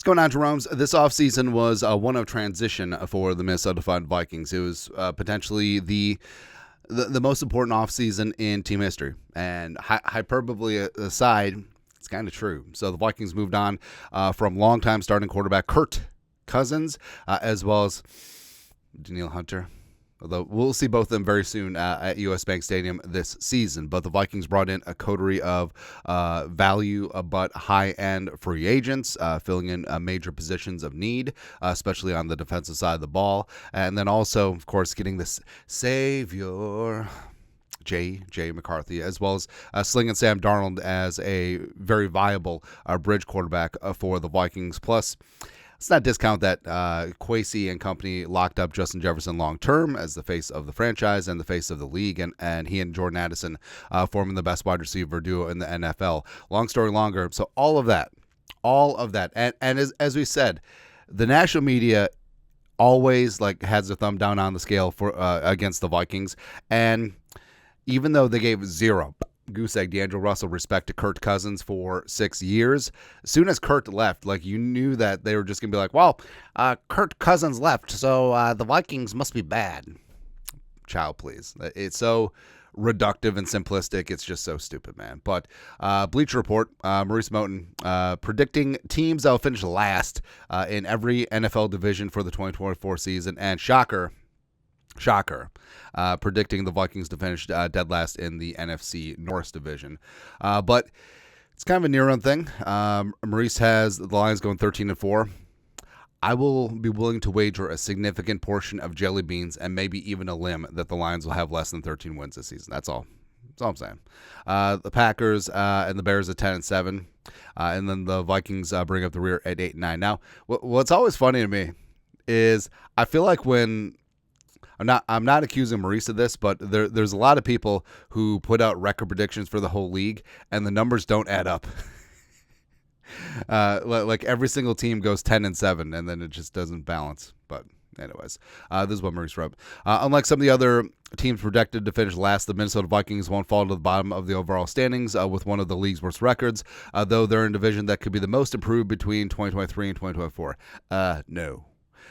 going on, Jerome's? This offseason was one of transition for the Minnesota Vikings. It was potentially the most important offseason in team history. And hyperbole aside, it's kind of true. So the Vikings moved on from longtime starting quarterback Kirk Cousins, as well as Danielle Hunter. Although we'll see both of them very soon at U.S. Bank Stadium this season. But the Vikings brought in a coterie of value but high-end free agents, filling in major positions of need, especially on the defensive side of the ball. And then also, of course, getting this savior, J. McCarthy, as well as slinging Sam Darnold as a very viable bridge quarterback for the Vikings. Plus, let's not discount that Kwesi and company locked up Justin Jefferson long-term as the face of the franchise and the face of the league, and he and Jordan Addison forming the best wide receiver duo in the NFL. Long story longer. So all of that. And as we said, the national media always has their thumb down on the scale for against the Vikings. And even though they gave zero goose egg D'Angelo Russell respect to Kirk Cousins for 6 years, as soon as Kirk left, you knew that they were just going to be like, well, Kirk Cousins left, so the Vikings must be bad. Child, please. It's so reductive and simplistic. It's just so stupid, man. But Bleacher Report, Maurice Moton, predicting teams that will finish last in every NFL division for the 2024 season, and shocker, predicting the Vikings to finish dead last in the NFC North division. But it's kind of a near-run thing. Maurice has the Lions going 13-4. I will be willing to wager a significant portion of jelly beans and maybe even a limb that the Lions will have less than 13 wins this season. That's all. That's all I'm saying. The Packers and the Bears at 10-7. And then the Vikings bring up the rear at 8-9. Now, what's always funny to me is I feel like when I'm not accusing Maurice of this, but there's a lot of people who put out record predictions for the whole league, and the numbers don't add up. Every single team goes 10-7, and then it just doesn't balance. But anyways, this is what Maurice wrote. Unlike some of the other teams projected to finish last, the Minnesota Vikings won't fall to the bottom of the overall standings with one of the league's worst records, though they're in a division that could be the most improved between 2023 and 2024. No.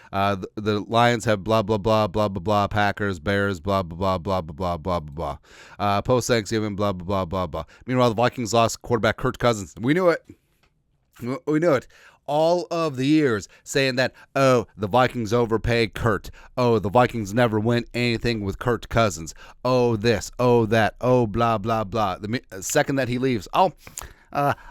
The Lions have blah, blah, blah, blah, blah, blah, Packers, Bears, blah, blah, blah, blah, blah, blah, blah, blah. Post-Thanksgiving, blah, blah, blah, blah, blah. Meanwhile, the Vikings lost quarterback Kirk Cousins. We knew it. All of the years saying that, the Vikings overpaid Kurt. The Vikings never win anything with Kirk Cousins. This, that, blah, blah, blah. The second that he leaves,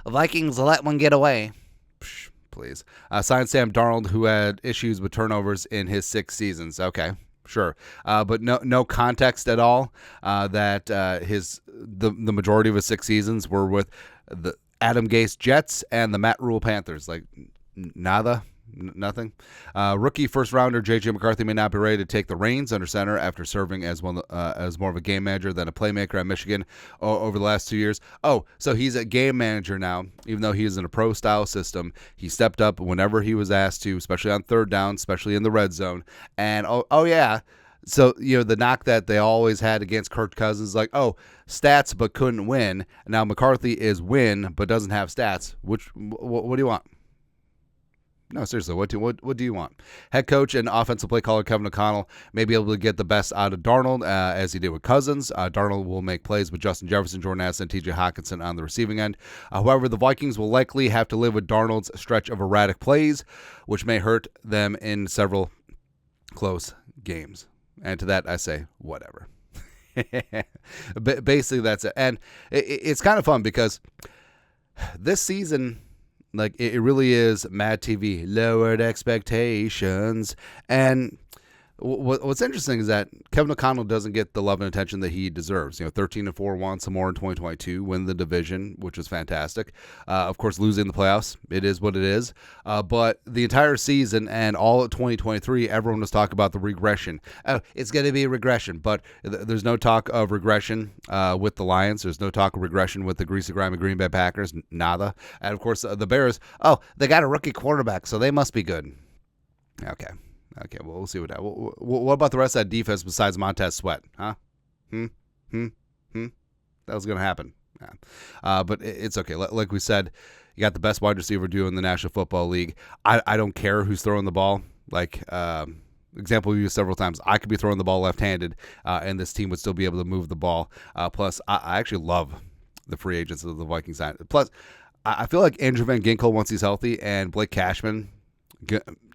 Vikings let one get away. Psh. Please. Signed Sam Darnold, who had issues with turnovers in his 6 seasons. Okay, sure. But no context at all that the majority of his 6 seasons were with the Adam Gase Jets and the Matt Rule Panthers. Nothing. Rookie first-rounder J.J. McCarthy may not be ready to take the reins under center after serving as more of a game manager than a playmaker at Michigan over the last 2 years. So he's a game manager now, even though he is in a pro-style system. He stepped up whenever he was asked to, especially on third down, especially in the red zone. And, yeah, so, the knock that they always had against Kirk Cousins, stats but couldn't win. Now McCarthy is win but doesn't have stats. What do you want? No, seriously, what do you want? Head coach and offensive play caller Kevin O'Connell may be able to get the best out of Darnold as he did with Cousins. Darnold will make plays with Justin Jefferson, Jordan Addison, and T.J. Hockenson on the receiving end. However, the Vikings will likely have to live with Darnold's stretch of erratic plays, which may hurt them in several close games. And to that, I say, whatever. Basically, that's it. And it's kind of fun because this season, it really is Mad TV, lowered expectations. And what's interesting is that Kevin O'Connell doesn't get the love and attention that he deserves. 13-4, won some more in 2022, win the division, which is fantastic. Of course, losing the playoffs, it is what it is. But the entire season and all of 2023, everyone was talking about the regression. It's going to be a regression, but there's no talk of regression with the Lions. There's no talk of regression with the greasy grimy Green Bay Packers. Nada. And of course, the Bears. They got a rookie quarterback, so they must be good. Okay, well, we'll see what happens. What about the rest of that defense besides Montez Sweat? Huh? That was going to happen. Yeah. But it's okay. Like we said, You got the best wide receiver duo in the National Football League. I don't care who's throwing the ball. Like, example we used several times. I could be throwing the ball left-handed, and this team would still be able to move the ball. Plus, I actually love the free agents of the Vikings. Plus, I feel like Andrew Van Ginkel, once he's healthy, and Blake Cashman,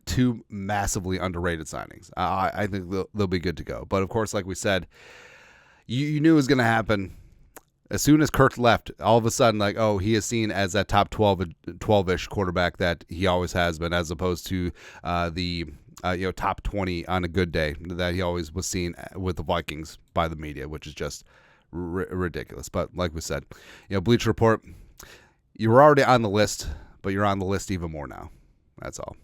two massively underrated signings. I think they'll be good to go. But, of course, like we said, you knew it was going to happen. As soon as Kirk left, all of a sudden, like, oh, he is seen as that top 12-ish quarterback that he always has been, as opposed to the top 20 on a good day that he always was seen with the Vikings by the media, which is just ridiculous. But like we said, Bleacher Report, you were already on the list, but you're on the list even more now. That's all.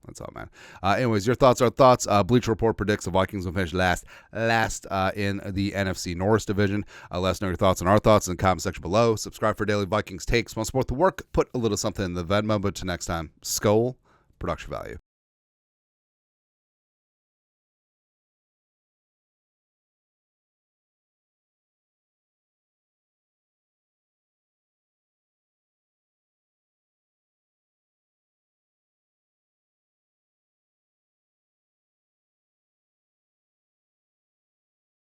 That's all, man. Anyways, your thoughts are thoughts. Bleacher Report predicts the Vikings will finish last in the NFC North division. Let us know your thoughts and our thoughts in the comment section below. Subscribe for daily Vikings takes. Want to support the work? Put a little something in the Venmo. But till next time, Skol, production value.